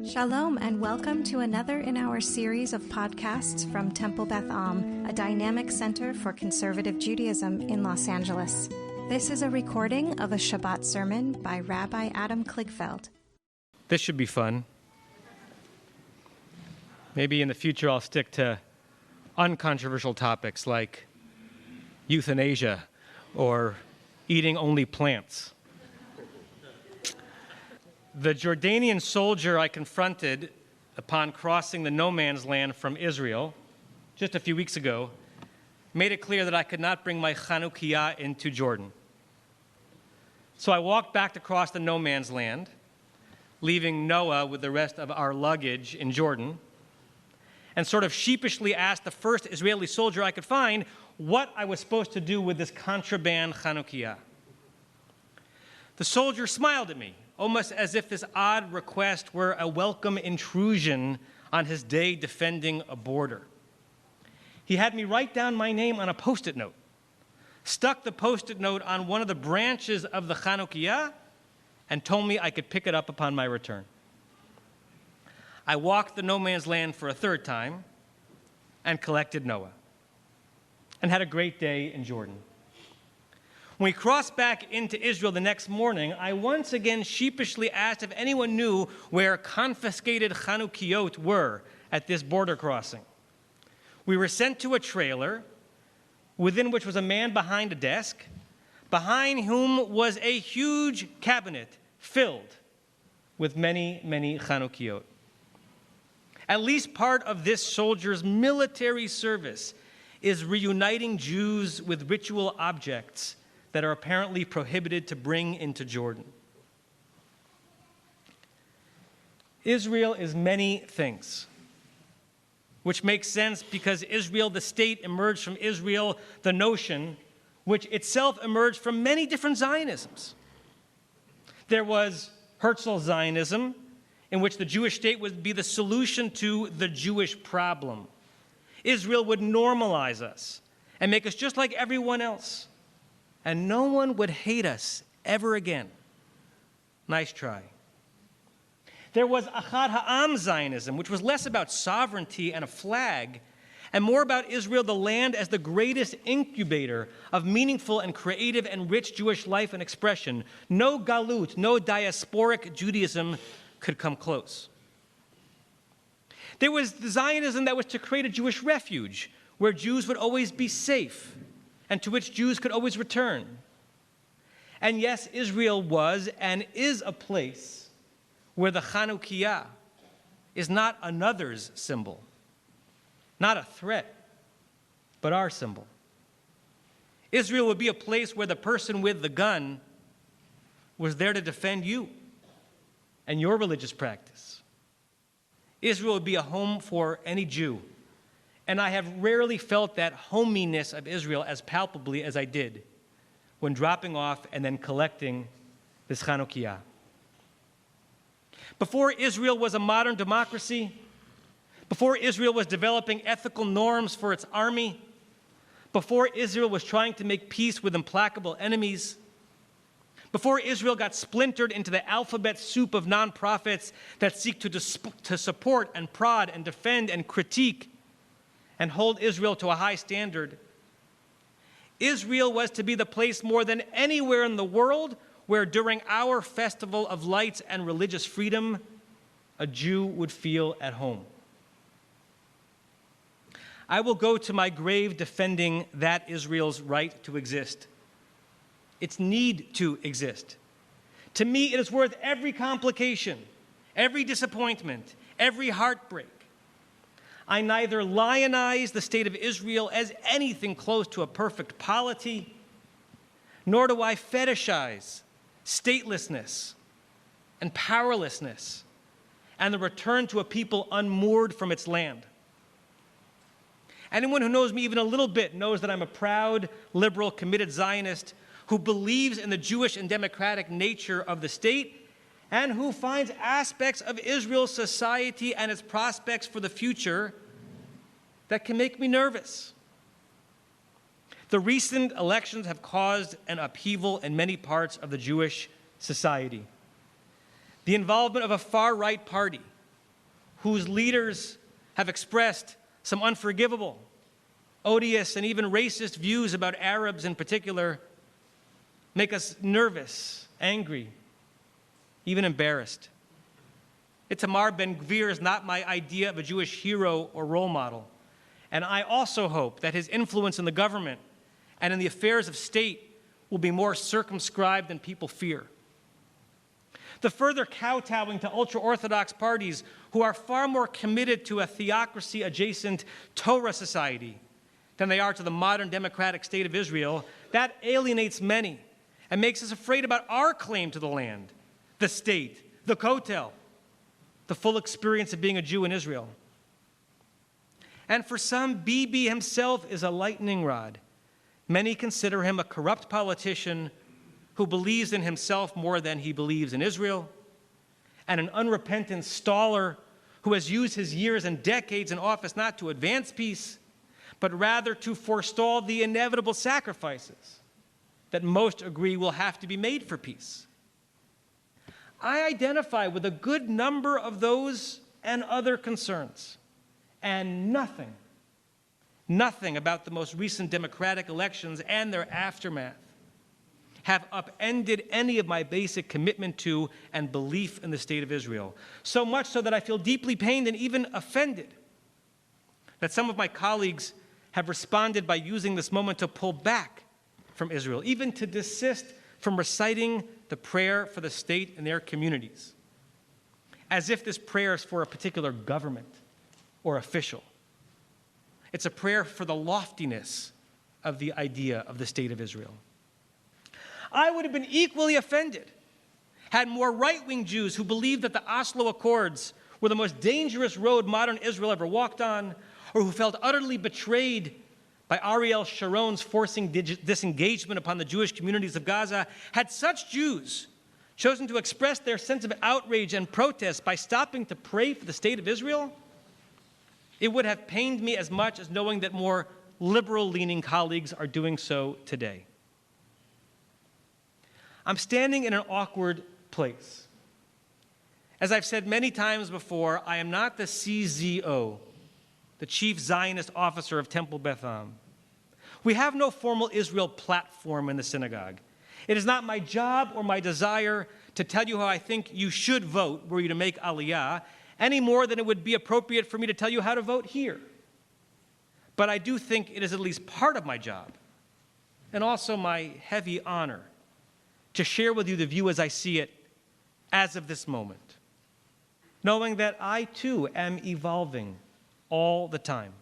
Shalom and welcome to another in our series of podcasts from Temple Beth Am, a dynamic center for conservative Judaism in Los Angeles. This is a recording of a Shabbat sermon by Rabbi Adam Kligfeld. This should be fun. Maybe in the future I'll stick to uncontroversial topics like euthanasia or eating only plants. The Jordanian soldier I confronted upon crossing the no man's land from Israel just a few weeks ago made it clear that I could not bring my Chanukiah into Jordan. So I walked back across the no man's land, leaving Noah with the rest of our luggage in Jordan, and sort of sheepishly asked the first Israeli soldier I could find what I was supposed to do with this contraband Chanukiah. The soldier smiled at me, almost as if this odd request were a welcome intrusion on his day defending a border. He had me write down my name on a Post-it note, stuck the Post-it note on one of the branches of the Chanukiah, and told me I could pick it up upon my return. I walked the no man's land for a third time and collected Noah, and had a great day in Jordan. When we crossed back into Israel the next morning, I once again sheepishly asked if anyone knew where confiscated Chanukiot were at this border crossing. We were sent to a trailer, within which was a man behind a desk, behind whom was a huge cabinet filled with many, many Chanukiot. At least part of this soldier's military service is reuniting Jews with ritual objects that are apparently prohibited to bring into Jordan. Israel is many things, which makes sense because Israel, the state, emerged from Israel, the notion, which itself emerged from many different Zionisms. There was Herzl Zionism, in which the Jewish state would be the solution to the Jewish problem. Israel would normalize us and make us just like everyone else, and no one would hate us ever again. Nice try. There was Achad Ha'am Zionism, which was less about sovereignty and a flag, and more about Israel, the land, as the greatest incubator of meaningful and creative and rich Jewish life and expression. No galut, no diasporic Judaism could come close. There was the Zionism that was to create a Jewish refuge, where Jews would always be safe, and to which Jews could always return. And yes, Israel was and is a place where the Chanukiah is not another's symbol, not a threat, but our symbol. Israel would be a place where the person with the gun was there to defend you and your religious practice. Israel would be a home for any Jew. And I have rarely felt that hominess of Israel as palpably as I did when dropping off and then collecting this Chanukiah. Before Israel was a modern democracy, before Israel was developing ethical norms for its army, before Israel was trying to make peace with implacable enemies, before Israel got splintered into the alphabet soup of nonprofits that seek to support and prod and defend and critique and hold Israel to a high standard, Israel was to be the place more than anywhere in the world where during our festival of lights and religious freedom, a Jew would feel at home. I will go to my grave defending that Israel's right to exist, its need to exist. To me, it is worth every complication, every disappointment, every heartbreak. I neither lionize the state of Israel as anything close to a perfect polity, nor do I fetishize statelessness and powerlessness and the return to a people unmoored from its land. Anyone who knows me even a little bit knows that I'm a proud, liberal, committed Zionist who believes in the Jewish and democratic nature of the state and who finds aspects of Israel's society and its prospects for the future that can make me nervous. The recent elections have caused an upheaval in many parts of the Jewish society. The involvement of a far-right party whose leaders have expressed some unforgivable, odious, and even racist views about Arabs in particular, make us nervous, angry, even embarrassed. Itamar Ben-Gvir is not my idea of a Jewish hero or role model. And I also hope that his influence in the government and in the affairs of state will be more circumscribed than people fear. The further kowtowing to ultra-Orthodox parties who are far more committed to a theocracy-adjacent Torah society than they are to the modern democratic state of Israel, that alienates many and makes us afraid about our claim to the land, the state, the kotel, the full experience of being a Jew in Israel. And for some, Bibi himself is a lightning rod. Many consider him a corrupt politician who believes in himself more than he believes in Israel, and an unrepentant staller who has used his years and decades in office not to advance peace, but rather to forestall the inevitable sacrifices that most agree will have to be made for peace. I identify with a good number of those and other concerns, and nothing about the most recent democratic elections and their aftermath have upended any of my basic commitment to and belief in the state of Israel. So much so that I feel deeply pained and even offended that some of my colleagues have responded by using this moment to pull back from Israel, even to desist from reciting the prayer for the state in their communities, as if this prayer is for a particular government or official. It's a prayer for the loftiness of the idea of the state of Israel. I would have been equally offended had more right-wing Jews who believed that the Oslo Accords were the most dangerous road modern Israel ever walked on, or who felt utterly betrayed by Ariel Sharon's forcing disengagement upon the Jewish communities of Gaza, had such Jews chosen to express their sense of outrage and protest by stopping to pray for the state of Israel, it would have pained me as much as knowing that more liberal-leaning colleagues are doing so today. I'm standing in an awkward place. As I've said many times before, I am not the CZO, the Chief Zionist Officer of Temple Beth Am. We have no formal Israel platform in the synagogue. It is not my job or my desire to tell you how I think you should vote were you to make Aliyah, any more than it would be appropriate for me to tell you how to vote here. But I do think it is at least part of my job, and also my heavy honor, to share with you the view as I see it as of this moment, knowing that I too am evolving all the time.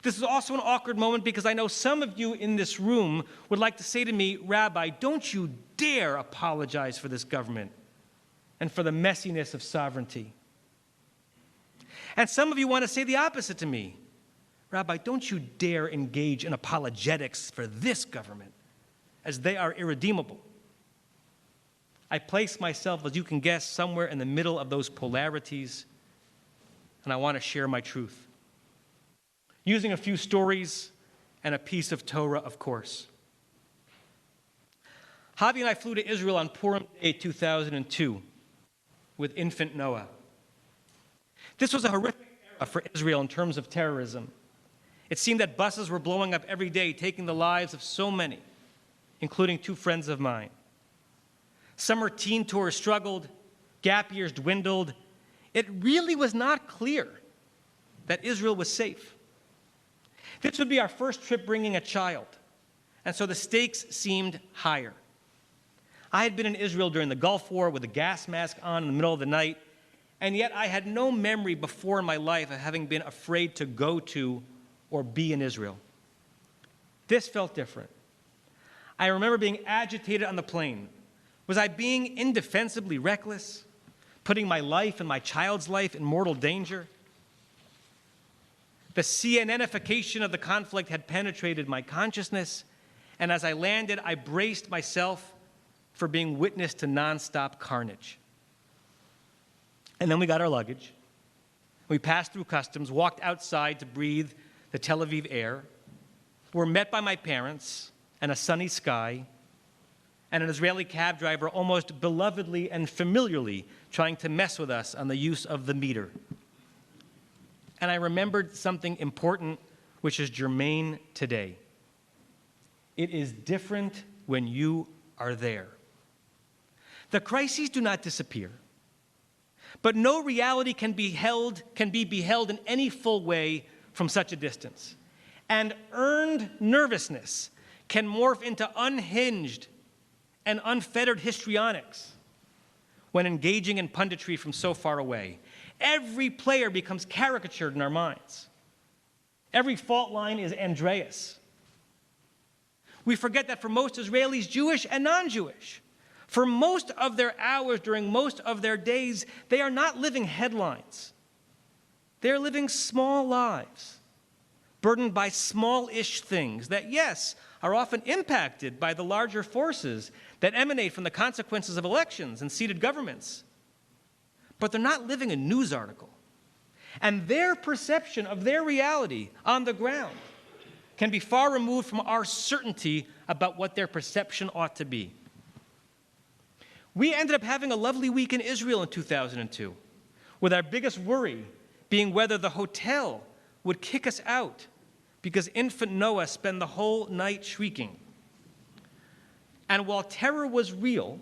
This is also an awkward moment because I know some of you in this room would like to say to me, Rabbi, don't you dare apologize for this government and for the messiness of sovereignty. And some of you want to say the opposite to me. Rabbi, don't you dare engage in apologetics for this government, as they are irredeemable. I place myself, as you can guess, somewhere in the middle of those polarities, and I want to share my truth. Using a few stories and a piece of Torah, of course. Javi and I flew to Israel on Purim Day 2002 with infant Noah. This was a horrific era for Israel in terms of terrorism. It seemed that buses were blowing up every day, taking the lives of so many, including two friends of mine. Summer teen tours struggled, gap years dwindled. It really was not clear that Israel was safe. This would be our first trip bringing a child, and so the stakes seemed higher. I had been in Israel during the Gulf War with a gas mask on in the middle of the night, and yet I had no memory before in my life of having been afraid to go to or be in Israel. This felt different. I remember being agitated on the plane. Was I being indefensibly reckless, putting my life and my child's life in mortal danger? The CNNification of the conflict had penetrated my consciousness, and as I landed, I braced myself for being witness to nonstop carnage. And then we got our luggage. We passed through customs, walked outside to breathe the Tel Aviv air. Were met by my parents and a sunny sky. and an Israeli cab driver almost belovedly and familiarly trying to mess with us on the use of the meter. And I remembered something important which is germane today. It is different when you are there. The crises do not disappear, but no reality can be beheld in any full way from such a distance. And earned nervousness can morph into unhinged and unfettered histrionics when engaging in punditry from so far away. Every player becomes caricatured in our minds. Every fault line is Andreas. We forget that for most Israelis, Jewish and non-Jewish, for most of their hours during most of their days, they are not living headlines. They're living small lives, burdened by small-ish things that, yes, are often impacted by the larger forces that emanate from the consequences of elections and seated governments. But they're not living a news article. And their perception of their reality on the ground can be far removed from our certainty about what their perception ought to be. We ended up having a lovely week in Israel in 2002, with our biggest worry being whether the hotel would kick us out because infant Noah spent the whole night shrieking. And while terror was real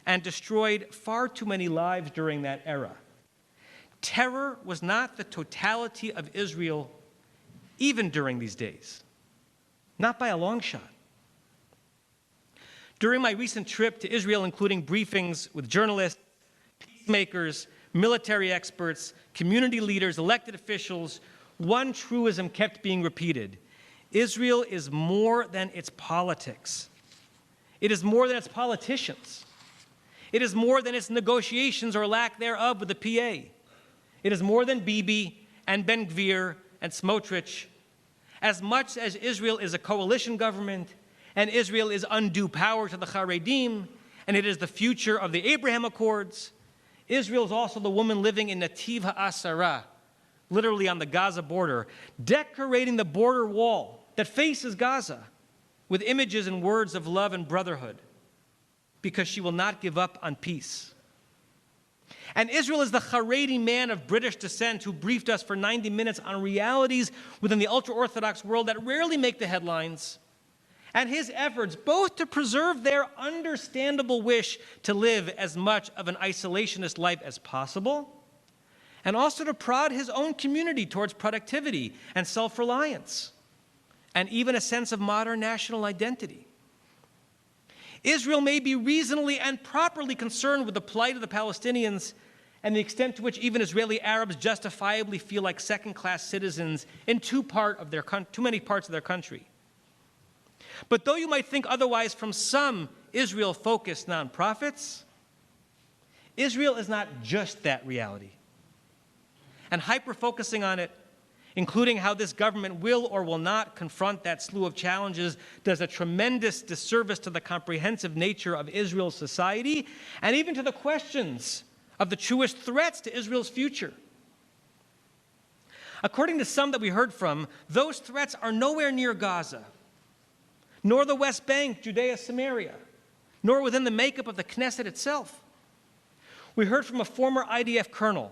and destroyed far too many lives during that era, terror was not the totality of Israel even during these days, not by a long shot. During my recent trip to Israel, including briefings with journalists, peacemakers, military experts, community leaders, elected officials, one truism kept being repeated. Israel is more than its politics. It is more than its politicians. It is more than its negotiations or lack thereof with the PA. It is more than Bibi and Ben Gvir and Smotrich. As much as Israel is a coalition government, and Israel is undue power to the Haredim, and it is the future of the Abraham Accords, Israel is also the woman living in Nativ HaAsara, literally on the Gaza border, decorating the border wall that faces Gaza with images and words of love and brotherhood, because she will not give up on peace. And Israel is the Haredi man of British descent who briefed us for 90 minutes on realities within the ultra-Orthodox world that rarely make the headlines, and his efforts both to preserve their understandable wish to live as much of an isolationist life as possible, and also to prod his own community towards productivity and self-reliance, and even a sense of modern national identity. Israel may be reasonably and properly concerned with the plight of the Palestinians and the extent to which even Israeli Arabs justifiably feel like second-class citizens in too many parts of their country. But though you might think otherwise from some Israel-focused nonprofits, Israel is not just that reality. And hyper-focusing on it, including how this government will or will not confront that slew of challenges, does a tremendous disservice to the comprehensive nature of Israel's society and even to the questions of the truest threats to Israel's future. According to some that we heard from, those threats are nowhere near Gaza, nor the West Bank, Judea, Samaria, nor within the makeup of the Knesset itself. We heard from a former IDF colonel,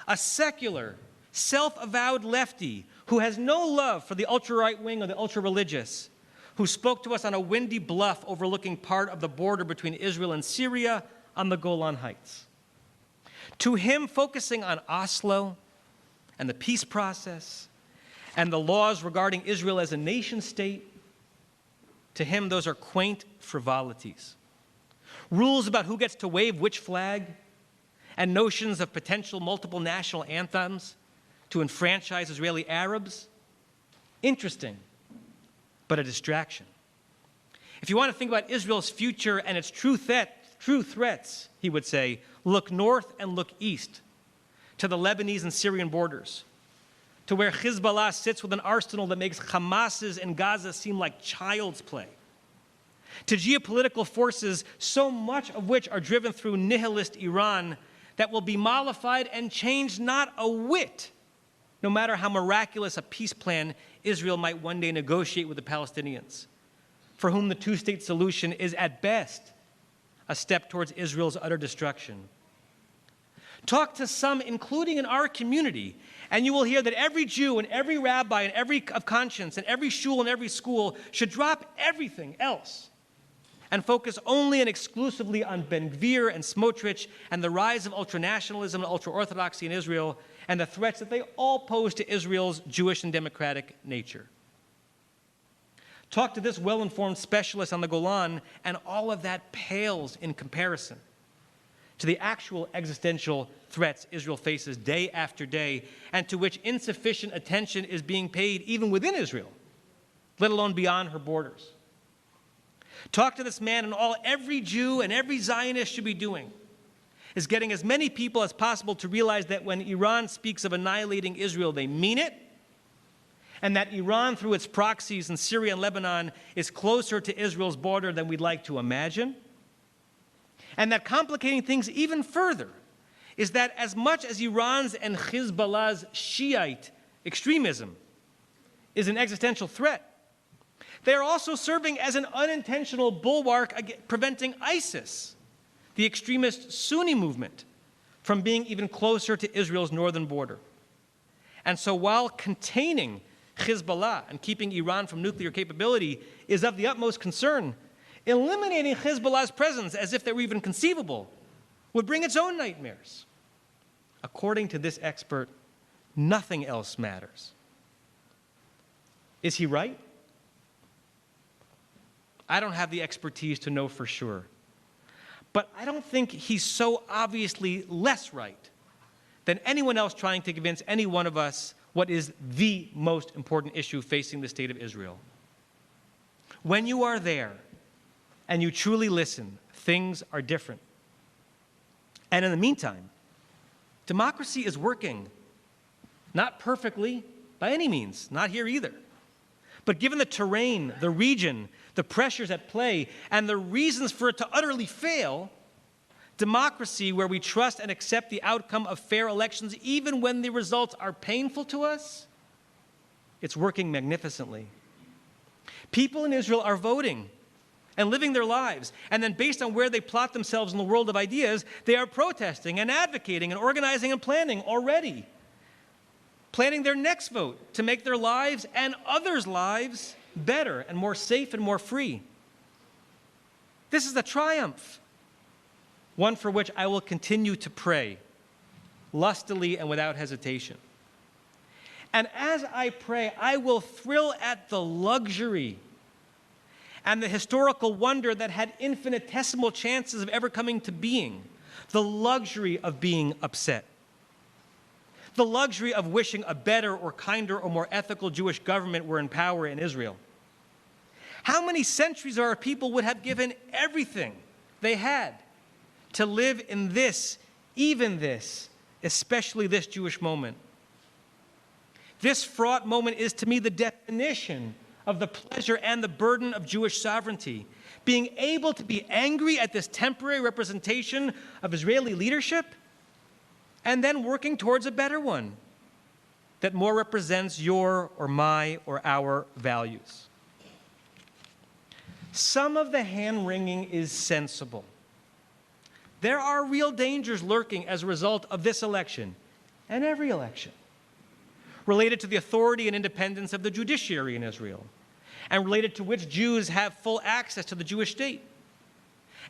a secular, self-avowed lefty who has no love for the ultra-right wing or the ultra-religious, who spoke to us on a windy bluff overlooking part of the border between Israel and Syria on the Golan Heights. To him, focusing on Oslo and the peace process and the laws regarding Israel as a nation-state, to him, those are quaint frivolities. Rules about who gets to wave which flag and notions of potential multiple national anthems to enfranchise Israeli Arabs. Interesting, but a distraction. If you want to think about Israel's future and its true threats, he would say, look north and look east to the Lebanese and Syrian borders, to where Hezbollah sits with an arsenal that makes Hamas's in Gaza seem like child's play, to geopolitical forces, so much of which are driven through nihilist Iran, that will be mollified and changed not a whit, no matter how miraculous a peace plan Israel might one day negotiate with the Palestinians. for whom the two-state solution is at best a step towards Israel's utter destruction. Talk to some, including in our community, and you will hear that every Jew and every rabbi and every of conscience and every shul and every school should drop everything else and focus only and exclusively on Ben Gvir and Smotrich and the rise of ultranationalism and ultra-Orthodoxy in Israel and the threats that they all pose to Israel's Jewish and democratic nature. Talk to this well-informed specialist on the Golan, and all of that pales in comparison to the actual existential threats Israel faces day after day, and to which insufficient attention is being paid even within Israel, let alone beyond her borders. Talk to this man, and all every Jew and every Zionist should be doing is getting as many people as possible to realize that when Iran speaks of annihilating Israel, they mean it, and that Iran, through its proxies in Syria and Lebanon, is closer to Israel's border than we'd like to imagine. And that complicating things even further is that as much as Iran's and Hezbollah's Shiite extremism is an existential threat, they are also serving as an unintentional bulwark preventing ISIS, the extremist Sunni movement, from being even closer to Israel's northern border. And so while containing Hezbollah and keeping Iran from nuclear capability is of the utmost concern, eliminating Hezbollah's presence as if they were even conceivable would bring its own nightmares. According to this expert, nothing else matters. Is he right? I don't have the expertise to know for sure. But I don't think he's so obviously less right than anyone else trying to convince any one of us what is the most important issue facing the state of Israel. When you are there and you truly listen, things are different. And in the meantime, democracy is working. Not perfectly, by any means, not here either. But given the terrain, the region, the pressures at play, and the reasons for it to utterly fail, democracy, where we trust and accept the outcome of fair elections, even when the results are painful to us, it's working magnificently. People in Israel are voting and living their lives, and then based on where they plot themselves in the world of ideas, they are protesting and advocating and organizing and planning already, planning their next vote to make their lives and others' lives better and more safe and more free. This is a triumph, one for which I will continue to pray, lustily and without hesitation. And as I pray, I will thrill at the luxury and the historical wonder that had infinitesimal chances of ever coming to being, the luxury of being upset, the luxury of wishing a better or kinder or more ethical Jewish government were in power in Israel. How many centuries our people would have given everything they had to live in this, even this, especially this Jewish moment. This fraught moment is to me the definition of the pleasure and the burden of Jewish sovereignty. Being able to be angry at this temporary representation of Israeli leadership and then working towards a better one that more represents your or my or our values. Some of the hand-wringing is sensible. There are real dangers lurking as a result of this election and every election, related to the authority and independence of the judiciary in Israel, and related to which Jews have full access to the Jewish state,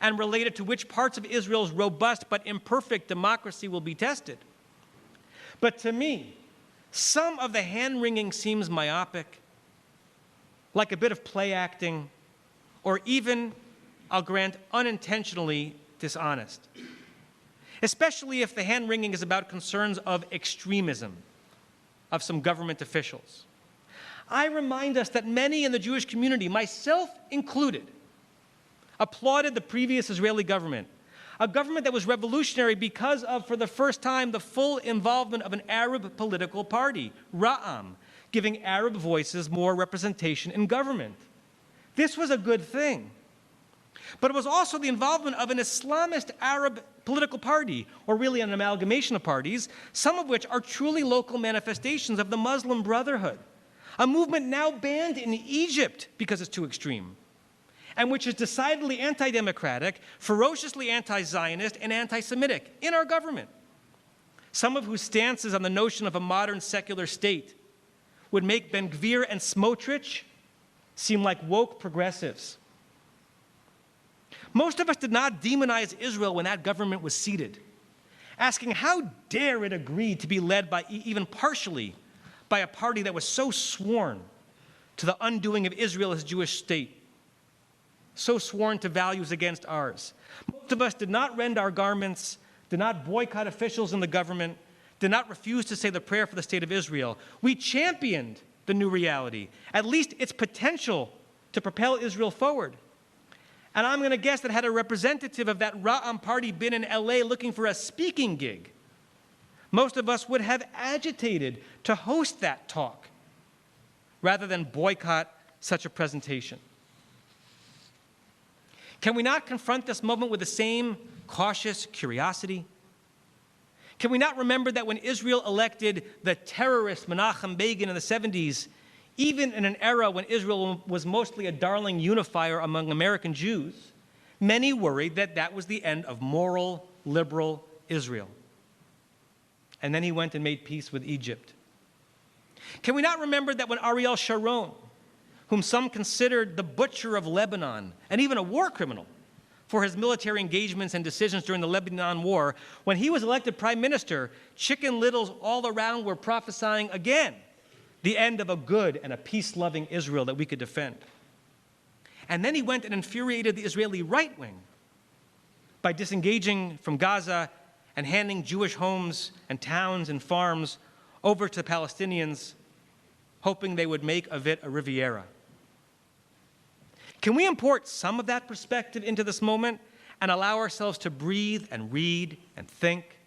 and related to which parts of Israel's robust but imperfect democracy will be tested. But to me, some of the hand-wringing seems myopic, like a bit of play acting, or even, I'll grant, unintentionally dishonest, especially if the hand-wringing is about concerns of extremism of some government officials. I remind us that many in the Jewish community, myself included, applauded the previous Israeli government, a government that was revolutionary because of, for the first time, the full involvement of an Arab political party, Ra'am, giving Arab voices more representation in government. This was a good thing. But it was also the involvement of an Islamist Arab political party, or really an amalgamation of parties, some of which are truly local manifestations of the Muslim Brotherhood, a movement now banned in Egypt because it's too extreme, and which is decidedly anti-democratic, ferociously anti-Zionist, and anti-Semitic in our government. Some of whose stances on the notion of a modern secular state would make Ben-Gvir and Smotrich seem like woke progressives. Most of us did not demonize Israel when that government was seated, asking how dare it agree to be led by, even partially, by a party that was so sworn to the undoing of Israel as a Jewish state, so sworn to values against ours. Most of us did not rend our garments, did not boycott officials in the government, did not refuse to say the prayer for the state of Israel. We championed the new reality, at least its potential to propel Israel forward. And I'm going to guess that had a representative of that Ra'am party been in LA looking for a speaking gig, most of us would have agitated to host that talk rather than boycott such a presentation. Can we not confront this moment with the same cautious curiosity? Can we not remember that when Israel elected the terrorist Menachem Begin in the 70s, even in an era when Israel was mostly a darling unifier among American Jews, many worried that that was the end of moral, liberal Israel. And then he went and made peace with Egypt. Can we not remember that when Ariel Sharon, whom some considered the butcher of Lebanon and even a war criminal for his military engagements and decisions during the Lebanon War, when he was elected prime minister, Chicken Littles all around were prophesying again the end of a good and a peace-loving Israel that we could defend. And then he went and infuriated the Israeli right wing by disengaging from Gaza and handing Jewish homes and towns and farms over to Palestinians, hoping they would make of it a Riviera. Can we import some of that perspective into this moment and allow ourselves to breathe and read and think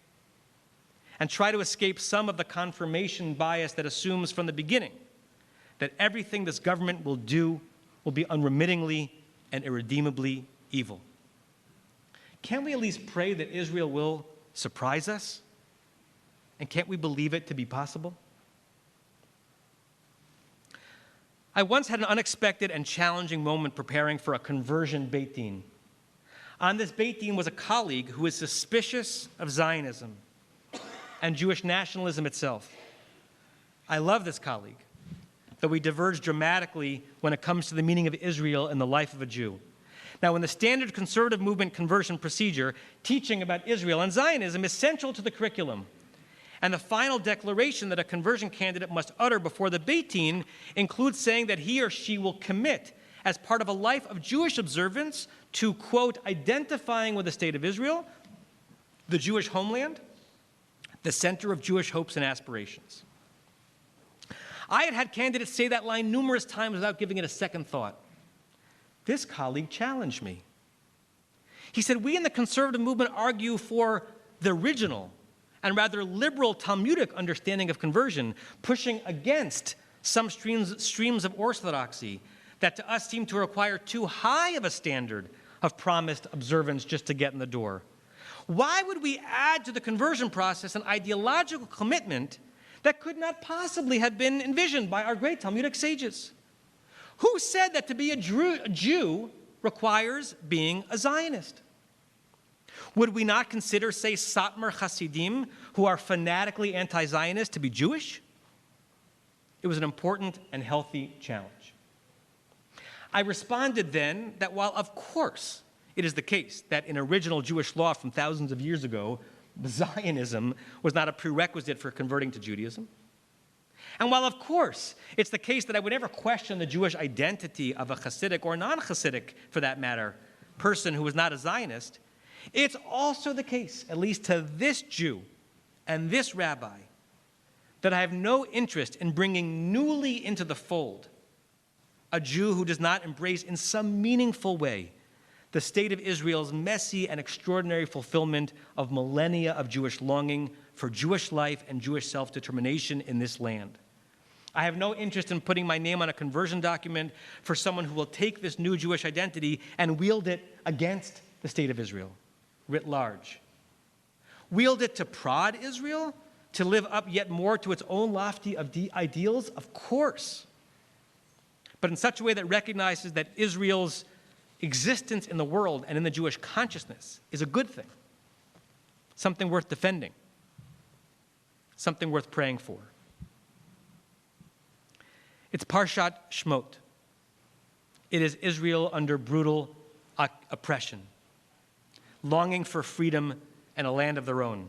and try to escape some of the confirmation bias that assumes from the beginning that everything this government will do will be unremittingly and irredeemably evil? Can't we at least pray that Israel will surprise us? And can't we believe it to be possible? I once had an unexpected and challenging moment preparing for a conversion Beit Din. On this Beit Din was a colleague who was suspicious of Zionism and Jewish nationalism itself. I love this colleague, though we diverge dramatically when it comes to the meaning of Israel in the life of a Jew. Now, in the standard conservative movement conversion procedure, teaching about Israel and Zionism is central to the curriculum. And the final declaration that a conversion candidate must utter before the Beit Din includes saying that he or she will commit, as part of a life of Jewish observance, to, quote, identifying with the state of Israel, the Jewish homeland, the center of Jewish hopes and aspirations. I had had candidates say that line numerous times without giving it a second thought. This colleague challenged me. He said, we in the conservative movement argue for the original and rather liberal Talmudic understanding of conversion, pushing against some streams of orthodoxy that to us seem to require too high of a standard of promised observance just to get in the door. Why would we add to the conversion process an ideological commitment that could not possibly have been envisioned by our great Talmudic sages? Who said that to be a Jew requires being a Zionist? Would we not consider, say, Satmar Hasidim, who are fanatically anti-Zionist, to be Jewish? It was an important and healthy challenge. I responded then that while, of course, it is the case that in original Jewish law from thousands of years ago, Zionism was not a prerequisite for converting to Judaism, and while, of course, it's the case that I would never question the Jewish identity of a Hasidic or non-Hasidic, for that matter, person who was not a Zionist, it's also the case, at least to this Jew and this rabbi, that I have no interest in bringing newly into the fold a Jew who does not embrace in some meaningful way the state of Israel's messy and extraordinary fulfillment of millennia of Jewish longing for Jewish life and Jewish self-determination in this land. I have no interest in putting my name on a conversion document for someone who will take this new Jewish identity and wield it against the state of Israel, writ large. Wield it to prod Israel, to live up yet more to its own lofty ideals? Of course. But in such a way that recognizes that Israel's existence in the world and in the Jewish consciousness is a good thing, something worth defending, something worth praying for. It's Parshat Shmot. It is Israel under brutal oppression, longing for freedom and a land of their own.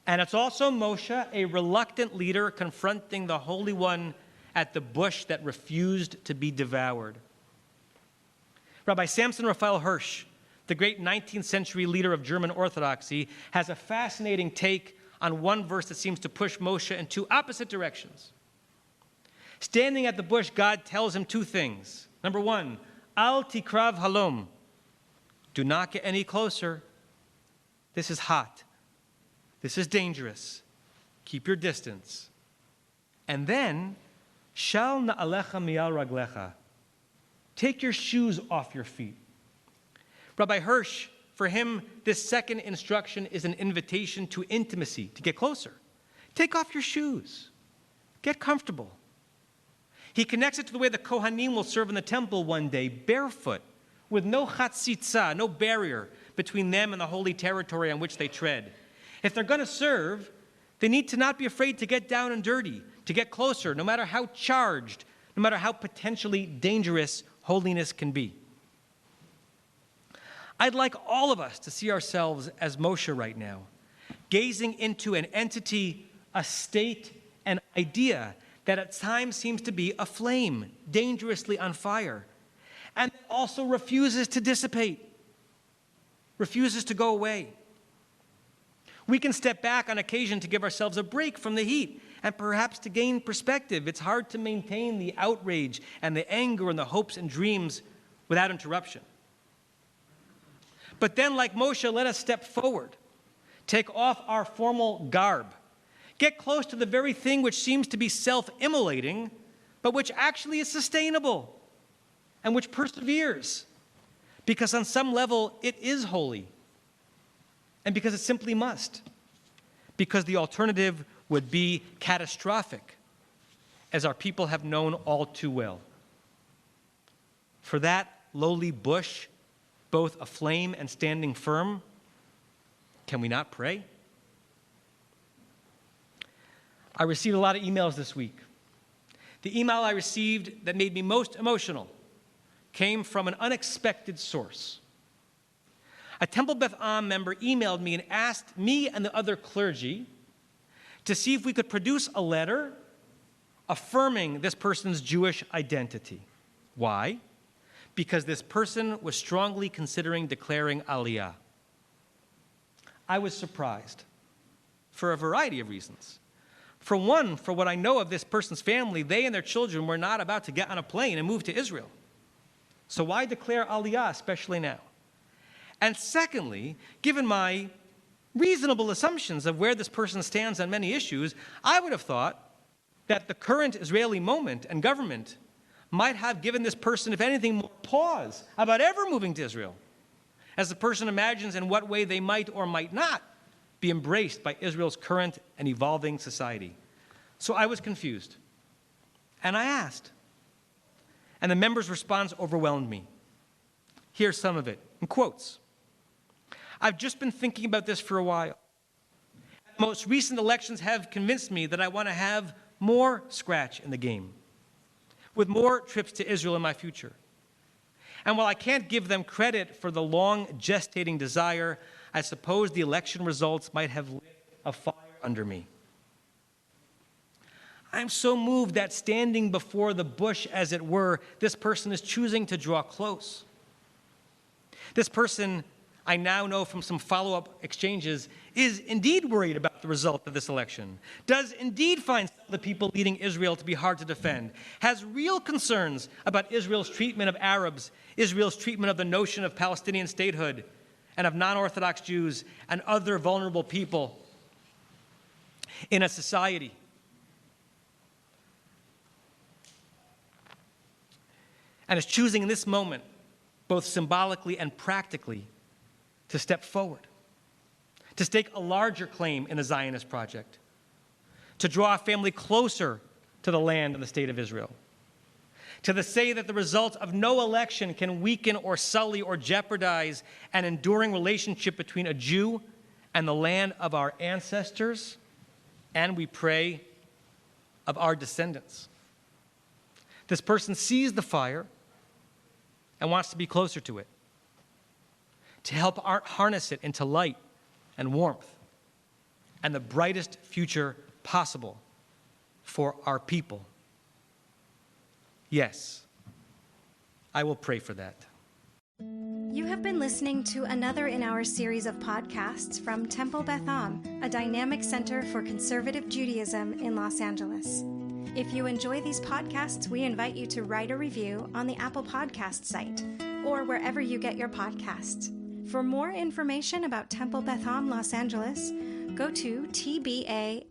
And it's also Moshe, a reluctant leader, confronting the Holy One at the bush that refused to be devoured. Rabbi Samson Raphael Hirsch, the great 19th century leader of German Orthodoxy, has a fascinating take on one verse that seems to push Moshe in two opposite directions. Standing at the bush, God tells him two things. Number one, Al tikrav halom. Do not get any closer. This is hot. This is dangerous. Keep your distance. And then, Shal na'alecha mi'al raglecha. Take your shoes off your feet. Rabbi Hirsch, for him, this second instruction is an invitation to intimacy, to get closer. Take off your shoes. Get comfortable. He connects it to the way the Kohanim will serve in the temple one day, barefoot, with no chatzitza, no barrier between them and the holy territory on which they tread. If they're going to serve, they need to not be afraid to get down and dirty, to get closer, no matter how charged, no matter how potentially dangerous holiness can be. I'd like all of us to see ourselves as Moshe right now, gazing into an entity, a state, an idea that at times seems to be aflame, dangerously on fire, and also refuses to dissipate, refuses to go away. We can step back on occasion to give ourselves a break from the heat and perhaps to gain perspective. It's hard to maintain the outrage and the anger and the hopes and dreams without interruption. But then, like Moshe, let us step forward, take off our formal garb, get close to the very thing which seems to be self-immolating, but which actually is sustainable and which perseveres, because on some level it is holy, and because it simply must, because the alternative would be catastrophic, as our people have known all too well. For that lowly bush, both aflame and standing firm, can we not pray? I received a lot of emails this week. The email I received that made me most emotional came from an unexpected source. A Temple Beth Am member emailed me and asked me and the other clergy to see if we could produce a letter affirming this person's Jewish identity. Why? Because this person was strongly considering declaring Aliyah. I was surprised for a variety of reasons. For one, for what I know of this person's family, they and their children were not about to get on a plane and move to Israel. So why declare Aliyah, especially now? And secondly, given my reasonable assumptions of where this person stands on many issues, I would have thought that the current Israeli moment and government might have given this person, if anything, more pause about ever moving to Israel, as the person imagines in what way they might or might not be embraced by Israel's current and evolving society. So I was confused, and I asked, and the member's response overwhelmed me. Here's some of it, in quotes. I've just been thinking about this for a while. The most recent elections have convinced me that I want to have more scratch in the game, with more trips to Israel in my future. And while I can't give them credit for the long gestating desire, I suppose the election results might have lit a fire under me. I'm so moved that standing before the bush, as it were, this person is choosing to draw close. This person, I now know from some follow-up exchanges, is indeed worried about the result of this election, does indeed find the people leading Israel to be hard to defend, has real concerns about Israel's treatment of Arabs, Israel's treatment of the notion of Palestinian statehood, and of non-Orthodox Jews and other vulnerable people in a society. And is choosing in this moment, both symbolically and practically, to step forward, to stake a larger claim in the Zionist project, to draw a family closer to the land and the state of Israel, To say that the result of no election can weaken or sully or jeopardize an enduring relationship between a Jew and the land of our ancestors, and we pray of our descendants. This person sees the fire and wants to be closer to it, to help harness it into light and warmth and the brightest future possible for our people. Yes, I will pray for that. You have been listening to another in our series of podcasts from Temple Beth Am, a dynamic center for conservative Judaism in Los Angeles. If you enjoy these podcasts, we invite you to write a review on the Apple Podcast site or wherever you get your podcasts. For more information about Temple Beth Am Los Angeles, go to tbala.org.